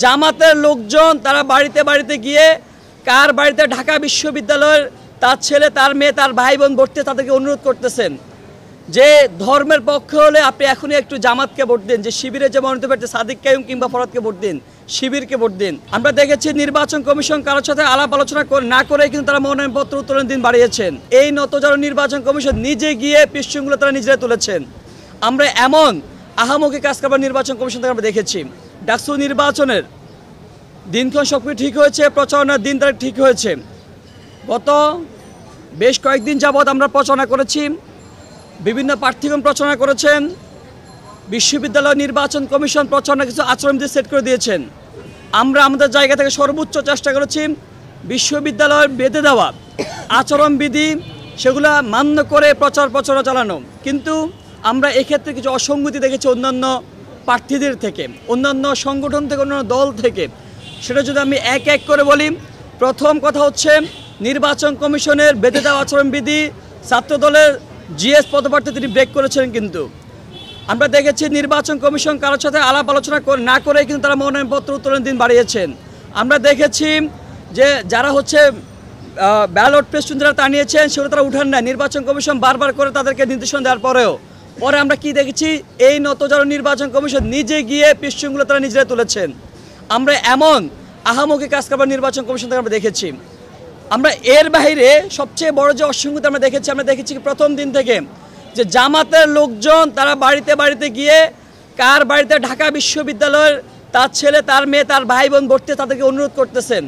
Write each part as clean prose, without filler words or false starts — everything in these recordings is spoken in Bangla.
জামাতের লোকজন তারা বাড়িতে বাড়িতে গিয়ে কার বাড়িতে ঢাকা বিশ্ববিদ্যালয়ের তার ছেলে তার মেয়ে তার ভাই বোন ভোট দিয়ে তাদেরকে অনুরোধ করতেছেন যে ধর্মের পক্ষে হলে আপনি এখনই একটু জামাতকে ভোট দিন, যে শিবিরে যে মনোনীত প্রার্থী সাদিক কাইয়ুম কিংবা ফরহাদকে ভোট দিন, শিবিরকে ভোট দিন। আমরা দেখেছি নির্বাচন কমিশন কারোর সাথে আলাপ আলোচনা না করে কিন্তু তারা মনোনয়নপত্র উত্তোলনের দিন বাড়িয়েছেন। এই নতজানু নির্বাচন কমিশন নিজে গিয়ে পৃষ্ঠগুলো তারা নিজেরা তুলেছেন। আমরা এমন আহামুখী কাজ করবার নির্বাচন কমিশন থেকে আমরা দেখেছি। ডাকসু নির্বাচনের দিনক্ষণ সবকিছু ঠিক হয়েছে, প্রচারণার দিন তারিখ ঠিক হয়েছে। গত বেশ কয়েকদিন যাবৎ আমরা প্রচারণা করেছি, বিভিন্ন প্রার্থীগণ প্রচারণা করেছেন, বিশ্ববিদ্যালয় নির্বাচন কমিশন প্রচারণা কিছু আচরণবিধি সেট করে দিয়েছেন। আমরা আমাদের জায়গা থেকে সর্বোচ্চ চেষ্টা করেছি বিশ্ববিদ্যালয়ের বেঁধে দেওয়া আচরণবিধি সেগুলো মান্য করে প্রচারণা চালানো। কিন্তু আমরা এক্ষেত্রে কিছু অসঙ্গতি দেখেছি অন্যান্য প্রার্থীদের থেকে, অন্যান্য সংগঠন থেকে, অন্যান্য দল থেকে। সেটা যদি আমি এক এক করে বলি, প্রথম কথা হচ্ছে নির্বাচন কমিশনের বেঁধে দেওয়া আচরণবিধি ছাত্র দলের জিএস পদপ্রার্থী তিনি ব্রেক করেছেন। কিন্তু আমরা দেখেছি নির্বাচন কমিশন কারোর সাথে আলাপ আলোচনা না করে কিন্তু তারা মনোনয়নপত্র উত্তোলনের দিন বাড়িয়েছেন। আমরা দেখেছি যে যারা হচ্ছে ব্যালট পেস্টুন যারা টানিয়েছেন সেগুলো তারা উঠান না, নির্বাচন কমিশন বারবার করে তাদেরকে নির্দেশনা দেওয়ার পরে আমরা কি দেখেছি, এই নতজানু নির্বাচন কমিশন নিজে গিয়ে পৃষ্ঠগুলো তারা নিজেরা তুলেছেন। আমরা এমন আহামুখী কাজ করবার নির্বাচন কমিশন থেকে আমরা দেখেছি। আমরা এর বাইরে সবচেয়ে বড় যে অসঙ্গতি আমরা দেখেছি প্রথম দিন থেকে যে জামাতের লোকজন তারা বাড়িতে বাড়িতে গিয়ে কার বাড়িতে ঢাকা বিশ্ববিদ্যালয়ের তার ছেলে তার মেয়ে তার ভাই বোন ভোট দিয়ে তাদেরকে অনুরোধ করতেছেন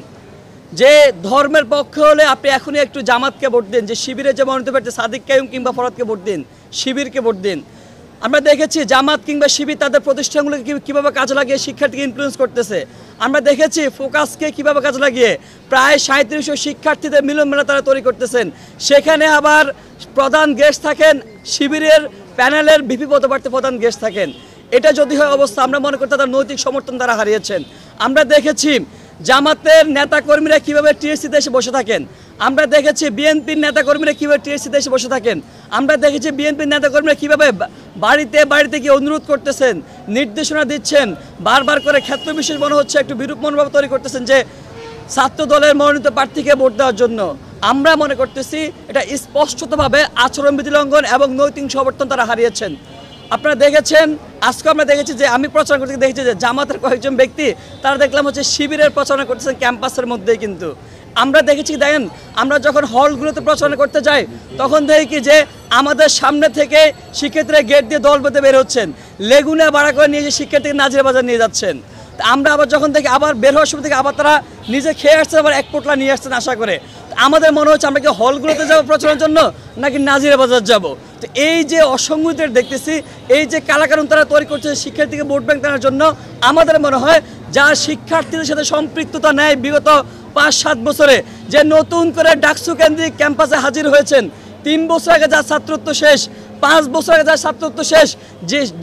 যে ধর্মের পক্ষে হলে আপনি এখনই একটু জামাতকে ভোট দিন, যে শিবিরে যে মনোনীত প্রার্থী সাদিক কাইয়ুম কিংবা ফরহাদকে ভোট দিন, শিবিরকে ভোট দিন। আমরা দেখেছি জামাত কিংবা শিবির তাদের প্রতিষ্ঠানগুলোকে কীভাবে কাজে লাগিয়ে শিক্ষার্থীকে ইনফ্লুয়েন্স করতেছে। আমরা দেখেছি ফোকাসকে কীভাবে কাজে লাগিয়ে প্রায় 3700 শিক্ষার্থীদের মিলন মেলা তারা তৈরি করতেছেন। সেখানে আবার প্রধান গেস্ট থাকেন শিবিরের প্যানেলের ভিপি পদপ্রার্থী প্রধান গেস্ট থাকেন। এটা যদি হয় অবস্থা, আমরা মনে করি তাদের নৈতিক সমর্থন তারা হারিয়েছেন। আমরা দেখেছি জামাতের নেতাকর্মীরা কীভাবে টিএসসি দেশে বসে থাকেন। আমরা দেখেছি বিএনপির নেতাকর্মীরা কীভাবে টিএসসি দেশে বসে থাকেন। আমরা দেখেছি বিএনপির নেতাকর্মীরা কীভাবে বাড়িতে বাড়িতে গিয়ে অনুরোধ করতেছেন, নির্দেশনা দিচ্ছেন, বারবার করে ক্ষেত্র বিশেষ মনে হচ্ছে একটু বিরূপ মনোভাব তৈরি করতেছেন যে ছাত্র দলের মনোনীত প্রার্থীকে ভোট দেওয়ার জন্য। আমরা মনে করতেছি এটা স্পষ্টতভাবে আচরণবিধি লঙ্ঘন এবং নৈতিক সমর্থন তারা হারিয়েছেন। আপনারা দেখেছেন, আজকে আমরা দেখেছি যে আমি প্রচার করতে দেখেছি যে জামাতের কয়েকজন ব্যক্তি তারা দেখলাম হচ্ছে শিবিরের প্রচারণা করতেছেন ক্যাম্পাসের মধ্যেই। কিন্তু আমরা দেখেছি, দেখেন আমরা যখন হলগুলোতে প্রচারণা করতে যাই তখন দেখি যে আমাদের সামনে থেকে শিক্ষার্থীরা গেট দিয়ে দল বেঁধে বের হচ্ছেন, লেগুনে ভাড়া করে নিয়ে এসে শিক্ষার্থীকে নাজিরা বাজার নিয়ে যাচ্ছেন। আমরা আবার যখন দেখি আবার বের হওয়ার সময় থেকে আবার তারা নিজে খেয়ে আসছেন, আবার এক পোটলা নিয়ে আসছেন আশা করে। আমাদের মনে হচ্ছে আমরা কি হলগুলোতে যাবো প্রচারের জন্য নাকি নাজিরা বাজার যাব। তো এই যে অসঙ্গতিটা দেখতেছি, এই যে কালাকানুন তারা তৈরি করছে শিক্ষার্থীকে ভোট ব্যাংক টানার জন্য, আমাদের মনে হয় যার শিক্ষার্থীদের সাথে সম্পৃক্ততা নেয় বিগত 5-7 বছরে, যে নতুন করে ডাকসু কেন্দ্রিক ক্যাম্পাসে হাজির হয়েছেন, 3 বছর আগে যার ছাত্রত্ব শেষ, 5 বছর আগে যার ছাত্রত্ব শেষ,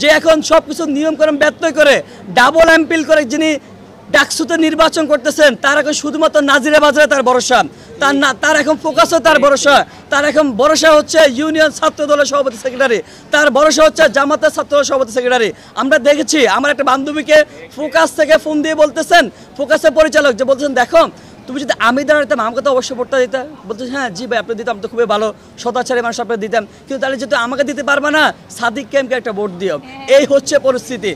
যে এখন সব কিছু নিয়মকানুন ব্যত্যয় করে ডাবল এমপিল করে যিনি ডাকসুতে নির্বাচন করতেছেন, তার এখন শুধুমাত্র নাজিরা বাজারে তার ভরসা, তার এখন ফোকাসও তার ভরসা, তার এখন ভরসা হচ্ছে ইউনিয়ন ছাত্র দলের সভাপতি সেক্রেটারি, তার ভরসা হচ্ছে জামাতের ছাত্র দলের সভাপতি সেক্রেটারি। আমরা দেখেছি আমার একটা বান্ধবীকে ফোকাস থেকে ফোন দিয়ে বলতেছেন, ফোকাসের পরিচালক যে বলতেছেন, দেখো তুমি যদি আমি দাঁড়াতাম আমাকে তো অবশ্যই ভোটটা দিতে। বলতে হ্যাঁ জি ভাই আপনি দিতাম তো খুবই ভালো, সদাচারী মানুষ আপনাকে দিতাম, কিন্তু তাহলে যেহেতু আমাকে দিতে পারবে না সাদিক কাইয়ুমকে একটা ভোট দিও। এই হচ্ছে পরিস্থিতি।